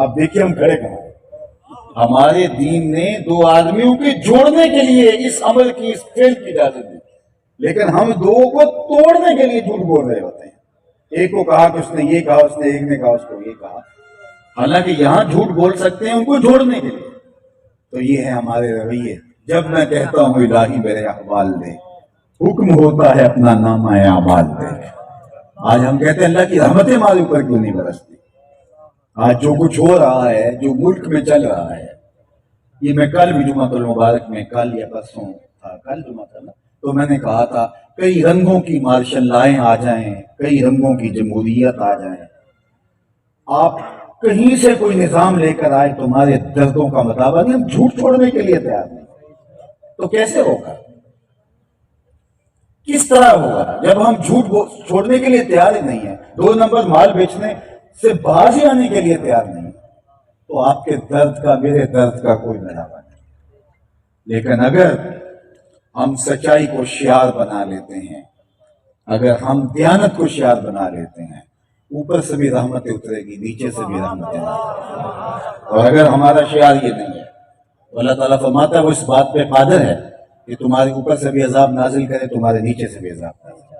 اب دیکھیے ہم کھڑے کہاں ہیں۔ ہمارے دین نے دو آدمیوں کے جوڑنے کے لیے اس عمل کی، اس فعل کی اجازت دی، لیکن ہم دو کو توڑنے کے لیے جھوٹ بول رہے ہوتے ہیں۔ ایک کو کہا کہ اس نے یہ کہا، اس نے ایک نے کہا اس کو یہ کہا، حالانکہ یہاں جھوٹ بول سکتے ہیں ان کو جوڑنے کے لیے۔ تو یہ ہے ہمارے رویے۔ جب میں کہتا ہوں الہی میرے احوال دے، حکم ہوتا ہے اپنا نامہ اعمال دے۔ آج ہم کہتے ہیں اللہ کی رحمتیں ہمارے اوپر کیوں نہیں برستی؟ آج جو کچھ ہو رہا ہے، جو ملک میں چل رہا ہے، یہ میں کل بھی جمعۃ المبارک میں، کل یا پرسوں تھا، کل جمعہ تھا نا، تو میں نے کہا تھا کئی رنگوں کی مارشل لائیں آ جائیں، کئی رنگوں کی جمہوریت آ جائیں، آپ کہیں سے کوئی نظام لے کر آئے، تمہارے دردوں کا مطابق نہیں، ہم جھوٹ چھوڑنے کے لیے تیار نہیں۔ تو کیسے ہوگا؟ کس طرح ہوگا جب ہم جھوٹ چھوڑنے کے لیے تیار ہی نہیں ہیں، 2 نمبر مال بیچنے سے باز ہی آنے کے لیے تیار نہیں ہے، تو آپ کے درد کا میرے درد کا کوئی ملاوا نہیں۔ لیکن اگر ہم سچائی کو شعار بنا لیتے ہیں، اگر ہم دیانت کو شعار بنا لیتے ہیں، اوپر سے بھی رحمتیں اترے گی، نیچے سے بھی رحمتیں اترے گی۔ اور اگر ہمارا شعار یہ نہیں ہے، تو اللہ تعالیٰ فرماتا ہے وہ اس بات پہ قادر ہے کہ تمہارے اوپر سے بھی عذاب نازل کرے، تمہارے نیچے سے بھی عذاب نازل کرے۔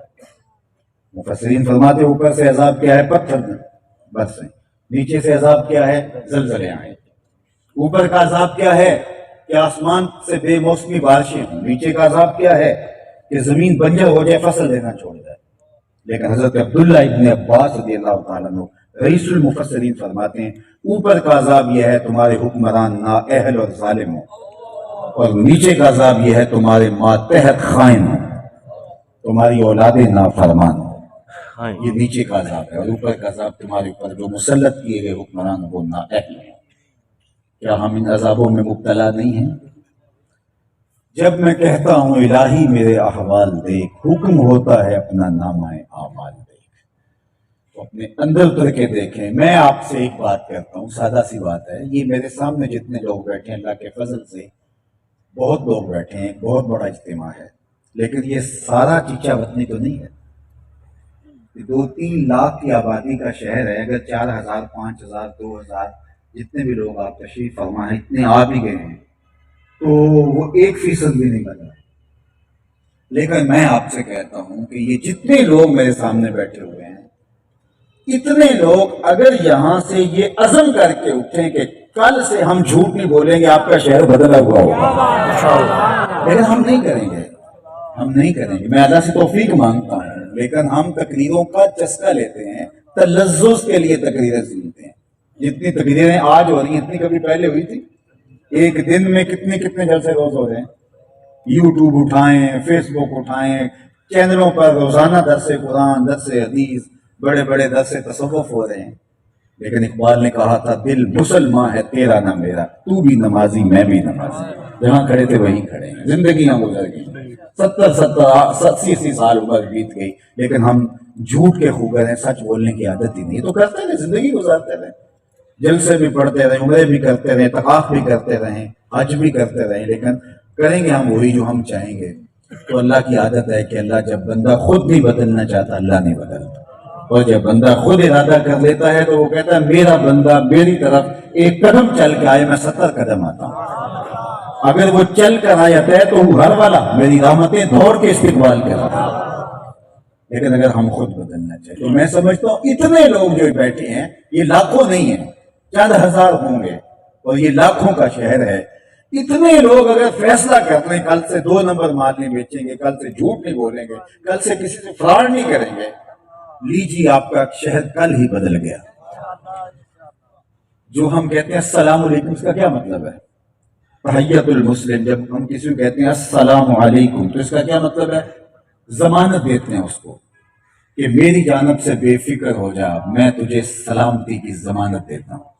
مفسرین فرماتے ہیں اوپر سے عذاب کیا ہے؟ پتھر برسیں، نیچے سے عذاب کیا ہے؟ زلزلے آئیں۔ اوپر کا عذاب کیا ہے کہ آسمان سے بے موسمی بارشیں ہوں، نیچے کا عذاب کیا ہے کہ زمین بنجر ہو جائے، فصل دینا چھوڑ جائے۔ لیکن حضرت عبداللہ ابن عباس رضی اللہ تعالیٰ عنہ رئیس المفسرین فرماتے ہیں اوپر کا عذاب یہ ہے تمہارے حکمران نااہل اور ظالم ہوں، اور نیچے کا عذاب یہ ہے تمہارے ماتحت خائن ہوں، تمہاری اولادیں نافرمان ہوں۔ یہ نیچے کا عذاب ہے، اور اوپر کا عذاب تمہارے اوپر جو مسلط کیے گئے حکمران وہ نااہل ہیں۔ کیا ہم ان عذابوں میں مبتلا نہیں ہیں؟ جب میں کہتا ہوں الہی میرے احوال دیکھ، حکم ہوتا ہے اپنا نامہ اعمال دیکھ، تو اپنے اندر اتر کے دیکھیں۔ میں آپ سے ایک بات کرتا ہوں، سادہ سی بات ہے، یہ میرے سامنے جتنے لوگ بیٹھے ہیں اللہ کے فضل سے بہت لوگ بیٹھے ہیں، بہت بڑا اجتماع ہے، لیکن یہ سارا چیچا وطنی تو نہیں ہے۔ 2-3 لاکھ کی آبادی کا شہر ہے، اگر 4000 5000 2000 جتنے بھی لوگ آپ تشریف فرما ہیں اتنے آ بھی گئے ہیں تو وہ 1% بھی نہیں بنا۔ لیکن میں آپ سے کہتا ہوں کہ یہ جتنے لوگ میرے سامنے بیٹھے ہوئے ہیں، اتنے لوگ اگر یہاں سے یہ عزم کر کے اٹھیں کہ کل سے ہم جھوٹ نہیں بولیں گے، آپ کا شہر بدلا ہوا ہوگا۔ لیکن ہم نہیں کریں گے، ہم نہیں کریں گے۔ میں اللہ سے توفیق مانگتا ہوں، لیکن ہم تقریروں کا چسکا لیتے ہیں، تلذذ کے لیے تقریریں سنتے ہیں۔ جتنی تقریریں آج ہو رہی ہیں اتنی کبھی پہلے ہوئی تھی؟ ایک دن میں کتنے جلسے روز ہو رہے ہیں، یوٹیوب اٹھائیں، فیس بک اٹھائیں، چینلوں پر روزانہ درس قرآن، درس حدیث، بڑے بڑے درس تصوف ہو رہے ہیں۔ لیکن اقبال نے کہا تھا دل مسلمان ہے تیرا نہ میرا، تو بھی نمازی میں بھی نمازی، جہاں کھڑے تھے وہیں کھڑے ہیں۔ زندگیاں گزر گئی، 70-80 سال عمر بیت گئی، لیکن ہم جھوٹ کے خوگر ہیں، سچ بولنے کی عادت ہی نہیں۔ تو کرتے رہے، زندگی گزارتے رہے، جلسے بھی پڑھتے رہے، عمرے بھی کرتے رہے، طواف بھی کرتے رہے، حج بھی کرتے رہے، لیکن کریں گے ہم وہی جو ہم چاہیں گے۔ تو اللہ کی عادت ہے کہ اللہ جب بندہ خود نہیں بدلنا چاہتا اللہ نہیں بدلتا، اور جب بندہ خود ارادہ کر لیتا ہے تو وہ کہتا ہے میرا بندہ میری طرف ایک قدم چل کے آئے میں 70 قدم آتا ہوں۔ اگر وہ چل کر آیا ہے تو وہ گھر والا میری رحمتیں دوڑ کے استقبال کرتا ہے۔ لیکن اگر ہم خود بدلنا چاہیں تو میں سمجھتا ہوں اتنے لوگ جو بیٹھے ہیں یہ لاکھوں نہیں ہیں، چند ہزار ہوں گے، اور یہ لاکھوں کا شہر ہے۔ اتنے لوگ اگر فیصلہ کرتے ہیں کل سے 2 نمبر مال نہیں بیچیں گے، کل سے جھوٹ نہیں بولیں گے، کل سے کسی سے فراڈ نہیں کریں گے، لیجیے آپ کا شہر کل ہی بدل گیا۔ جو ہم کہتے ہیں السلام علیکم، اس کا کیا مطلب ہے؟ تحیت المسلم، جب ہم کسی کو کہتے ہیں السلام علیکم تو اس کا کیا مطلب ہے؟ ضمانت دیتے ہیں اس کو کہ میری جانب سے بے فکر ہو جا، میں تجھے سلامتی کی ضمانت دیتا ہوں۔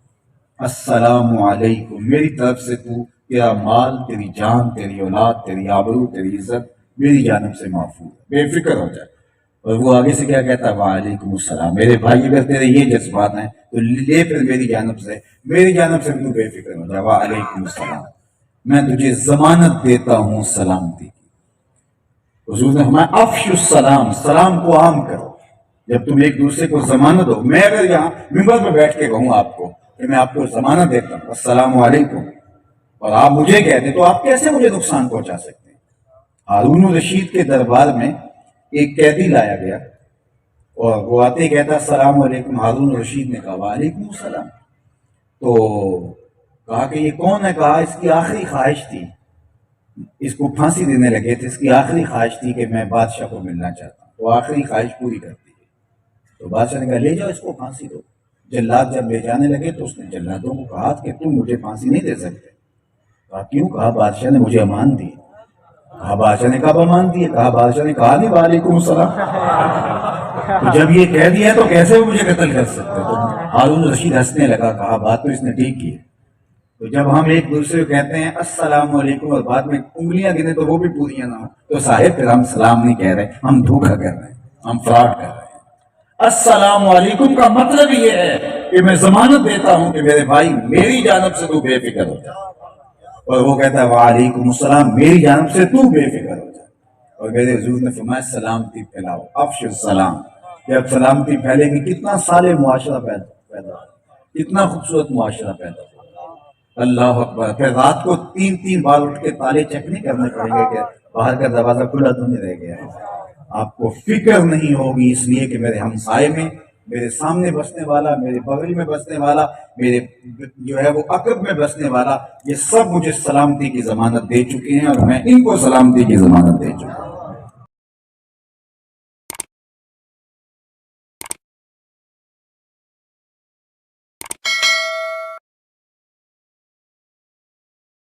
السلام علیکم، میری طرف سے تیرا مال، تیری جان، تیری اولاد، تیری آبرو، تیری عزت میری جانب سے محفوظ، بے فکر ہو جائے۔ اور وہ آگے سے کیا کہتا ہے؟ وعلیکم السلام، میرے بھائی اگر تیرے یہ جذبات ہیں تو لے پھر میری جانب سے تو بے فکر ہو جائے۔ وعلیکم السلام، میں تجھے ضمانت دیتا ہوں سلامتی کی۔ حضور نے ہمیں افش السلام، سلام کو عام کرو۔ جب تم ایک دوسرے کو ضمانت دو، میں اگر یہاں ممبر میں بیٹھ کے کہوں آپ کو کہ میں آپ کو ضمانت دیتا ہوں السلام علیکم اور آپ مجھے کہتے تو آپ کیسے مجھے نقصان پہنچا سکتے ہیں؟ ہارون الرشید کے دربار میں ایک قیدی لایا گیا اور وہ آتے کہتا السلام علیکم. ہارون الرشید نے کہا وعلیکم السلام. تو کہا کہ یہ کون ہے؟ کہا اس کی آخری خواہش تھی، اس کو پھانسی دینے لگے تھے، اس کی آخری خواہش تھی کہ میں بادشاہ کو ملنا چاہتا ہوں. تو آخری خواہش پوری کرتی ہے. تو بادشاہ نے کہا لے جاؤ اس کو پھانسی دو. جلاد جب لے جانے لگے تو اس نے جلادوں کو کہا کہ تم مجھے پھانسی نہیں دے سکتے. کہا کیوں؟ کہا بادشاہ نے مجھے امان دی. کہا بادشاہ نے کہا امان دی؟ کہا بادشاہ نے کہا نہیں وعلیکم السلام. تو جب یہ کہہ دیا تو کیسے وہ مجھے قتل کر سکتے؟ تو ہارون رشید ہنسنے لگا. کہا بات تو اس نے ٹھیک کی. تو جب ہم ایک دوسرے کو کہتے ہیں السلام علیکم اور بعد میں انگلیاں گنے تو وہ بھی پوریاں نہ ہوں تو صاحب پھر ہم سلام نہیں کہہ رہے، ہم دھوکہ کر رہے ہیں، ہم فراڈ کر رہے ہیں. السلام علیکم کا مطلب یہ ہے کہ میں ضمانت دیتا ہوں کہ میرے بھائی میری جانب سے تو بے فکر ہو جائے. اور وہ کہتا ہے وعلیکم السلام میری جانب سے تو بے فکر ہو جائے. اور میرے حضور نے فرمایا سلامتی پھیلاؤ، افشوا السلام. جب سلامتی پھیلے گی کتنا صالح معاشرہ پیدا ہو، کتنا خوبصورت معاشرہ پیدا ہو. اللہ اکبر. پھر رات کو 3 بار اٹھ کے تالے چیک نہیں کرنے پڑیں گے کہ باہر کا دروازہ کھلا تو نہیں رہ گیا. آپ کو فکر نہیں ہوگی اس لیے کہ میرے ہمسائے میں، میرے سامنے بسنے والا، میرے بغل میں بسنے والا، میرے جو ہے وہ عقب میں بسنے والا، یہ سب مجھے سلامتی کی ضمانت دے چکے ہیں اور میں ان کو سلامتی کی ضمانت دے چکا ہوں.